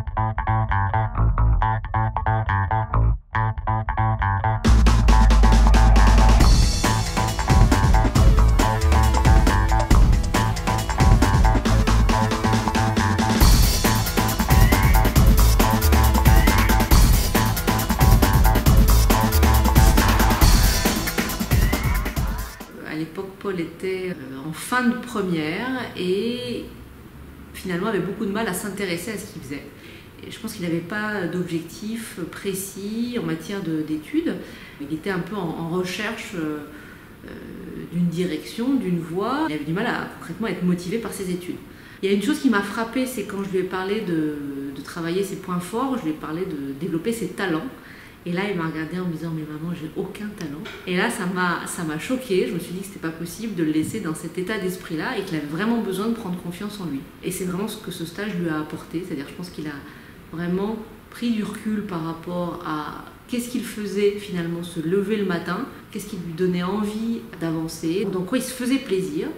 À l'époque, Paul était en fin de première et finalement avait beaucoup de mal à s'intéresser à ce qu'il faisait. Et je pense qu'il n'avait pas d'objectif précis en matière d'études. Il était un peu en recherche d'une direction, d'une voie. Il avait du mal à concrètement être motivé par ses études. Il y a une chose qui m'a frappée, c'est quand je lui ai parlé de travailler ses points forts, je lui ai parlé de développer ses talents. Et là, il m'a regardé en me disant « mais maman, j'ai aucun talent ». Et là, ça m'a choquée. Je me suis dit que c'était pas possible de le laisser dans cet état d'esprit-là et qu'il avait vraiment besoin de prendre confiance en lui. Et c'est vraiment ce que ce stage lui a apporté. C'est-à-dire, je pense qu'il a vraiment pris du recul par rapport à qu'est-ce qu'il faisait finalement se lever le matin, qu'est-ce qui lui donnait envie d'avancer, dans quoi il se faisait plaisir.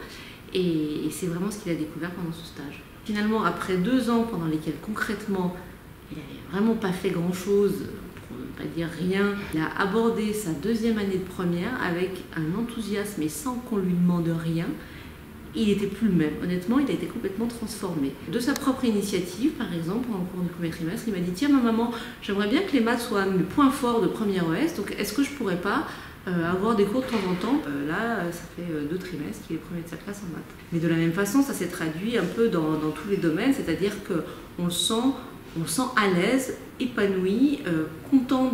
Et c'est vraiment ce qu'il a découvert pendant ce stage. Finalement, après 2 ans pendant lesquels concrètement, il n'avait vraiment pas fait grand-chose, pour ne pas dire rien, il a abordé sa 2e année de première avec un enthousiasme et sans qu'on lui demande rien. Il n'était plus le même. Honnêtement, il a été complètement transformé. De sa propre initiative, par exemple, en cours du premier trimestre, il m'a dit « Tiens, ma maman, j'aimerais bien que les maths soient mes points forts de première ES, donc est-ce que je pourrais pas avoir des cours de temps en temps ?» Là, ça fait 2 trimestres qu'il est premier de sa classe en maths. Mais de la même façon, ça s'est traduit un peu dans tous les domaines, c'est-à-dire qu'on le sent à l'aise, épanoui, content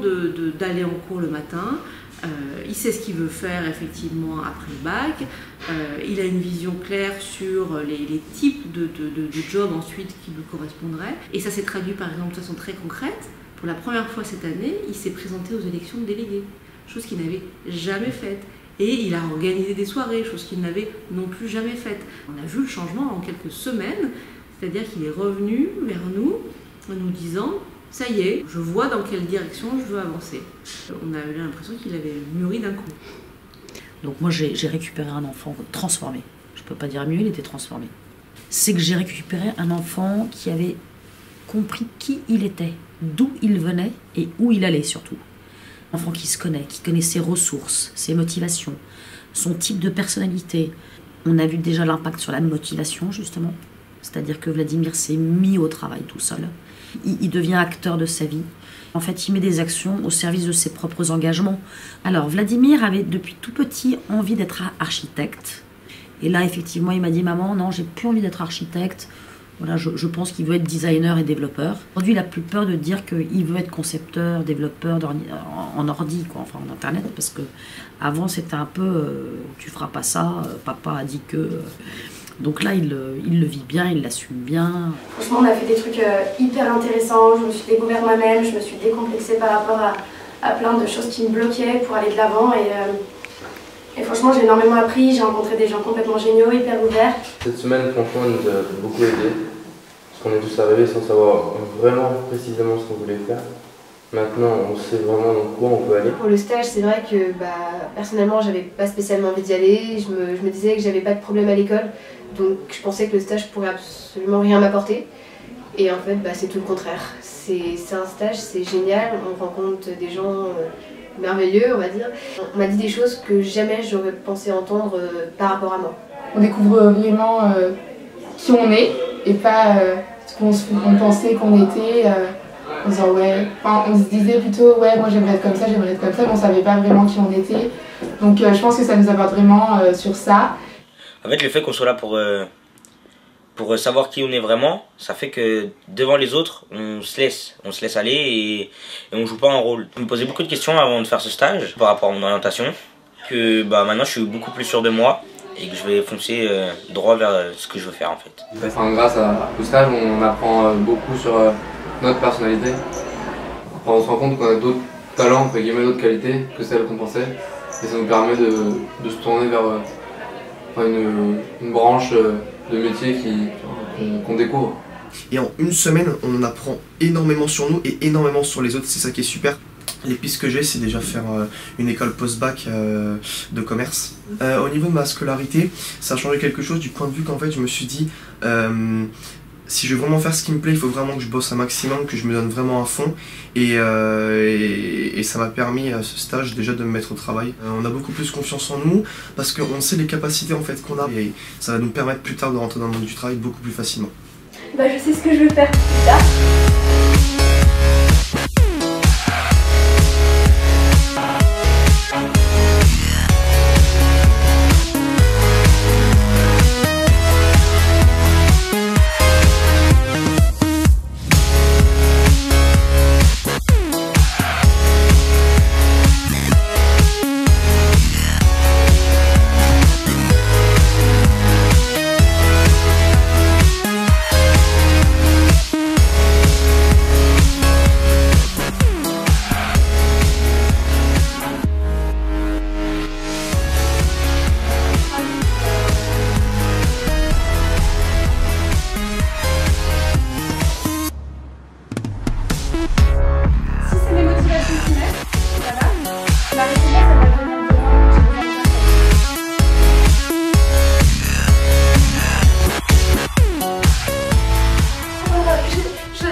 d'aller en cours le matin. Il sait ce qu'il veut faire effectivement après le bac, il a une vision claire sur les types de jobs ensuite qui lui correspondraient. Et ça s'est traduit par exemple de façon très concrète. Pour la première fois cette année, il s'est présenté aux élections de délégués, chose qu'il n'avait jamais faite. Et il a organisé des soirées, chose qu'il n'avait non plus jamais faite. On a vu le changement en quelques semaines, c'est-à-dire qu'il est revenu vers nous en nous disant « ça y est, je vois dans quelle direction je veux avancer ». On a eu l'impression qu'il avait mûri d'un coup. Donc moi j'ai récupéré un enfant transformé. Je peux pas dire mieux, il était transformé. C'est que j'ai récupéré un enfant qui avait compris qui il était, d'où il venait et où il allait surtout. Un enfant qui se connaît, qui connaît ses ressources, ses motivations, son type de personnalité. On a vu déjà l'impact sur la motivation justement. C'est-à-dire que Vladimir s'est mis au travail tout seul. Il devient acteur de sa vie. En fait, il met des actions au service de ses propres engagements. Alors, Vladimir avait depuis tout petit envie d'être architecte. Et là, effectivement, il m'a dit « Maman, non, j'ai plus envie d'être architecte. Voilà, je pense qu'il veut être designer et développeur. » Aujourd'hui, il a plus peur de dire qu'il veut être concepteur, développeur en ordi, quoi, enfin en internet, parce que avant c'était un peu tu feras pas ça, papa a dit que. Donc là, il le vit bien, il l'assume bien. Franchement, on a fait des trucs hyper intéressants. Je me suis découvert moi-même, je me suis décomplexée par rapport à plein de choses qui me bloquaient pour aller de l'avant. Et franchement, j'ai énormément appris. J'ai rencontré des gens complètement géniaux, hyper ouverts. Cette semaine, franchement, nous a beaucoup aidé. Parce qu'on est tous arrivés sans savoir vraiment précisément ce qu'on voulait faire. Maintenant, on sait vraiment dans quoi on peut aller. Pour le stage, c'est vrai que personnellement, j'avais pas spécialement envie d'y aller. Je me disais que j'avais pas de problème à l'école. Donc je pensais que le stage pourrait absolument rien m'apporter. Et en fait, c'est tout le contraire. C'est un stage, c'est génial. On rencontre des gens merveilleux, on va dire. On m'a dit des choses que jamais j'aurais pensé entendre par rapport à moi. On découvre vraiment qui on est et pas ce qu'on pensait qu'on était. En disant on se disait plutôt ouais, moi j'aimerais être comme ça, mais on savait pas vraiment qui on était. Donc je pense que ça nous apporte vraiment sur ça. En fait, le fait qu'on soit là pour savoir qui on est vraiment, ça fait que devant les autres, on se laisse aller et on joue pas un rôle. Je me posais beaucoup de questions avant de faire ce stage par rapport à mon orientation, que maintenant je suis beaucoup plus sûr de moi et que je vais foncer droit vers ce que je veux faire en fait. Grâce au stage, on apprend beaucoup sur notre personnalité. On se rend compte qu'on a d'autres talents, entre guillemets, d'autres qualités que celles qu'on pensait. Et ça nous permet de se tourner vers une branche de métier qu'on découvre. Et en une semaine, on en apprend énormément sur nous et énormément sur les autres, c'est ça qui est super. Les pistes que j'ai, c'est déjà faire une école post-bac de commerce. Au niveau de ma scolarité, ça a changé quelque chose du point de vue qu'en fait, je me suis dit, Si je veux vraiment faire ce qui me plaît, il faut vraiment que je bosse un maximum, que je me donne vraiment à fond. Et ça m'a permis à ce stage déjà de me mettre au travail. On a beaucoup plus confiance en nous parce qu'on sait les capacités en fait qu'on a et ça va nous permettre plus tard de rentrer dans le monde du travail beaucoup plus facilement. Bah, je sais ce que je veux faire plus tard.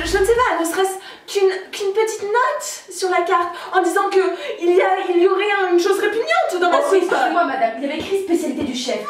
Je ne sais pas, ne serait-ce qu'une petite note sur la carte en disant qu'il y aurait une chose répugnante dans ma suite. Excusez-moi madame, il y avait écrit spécialité du chef.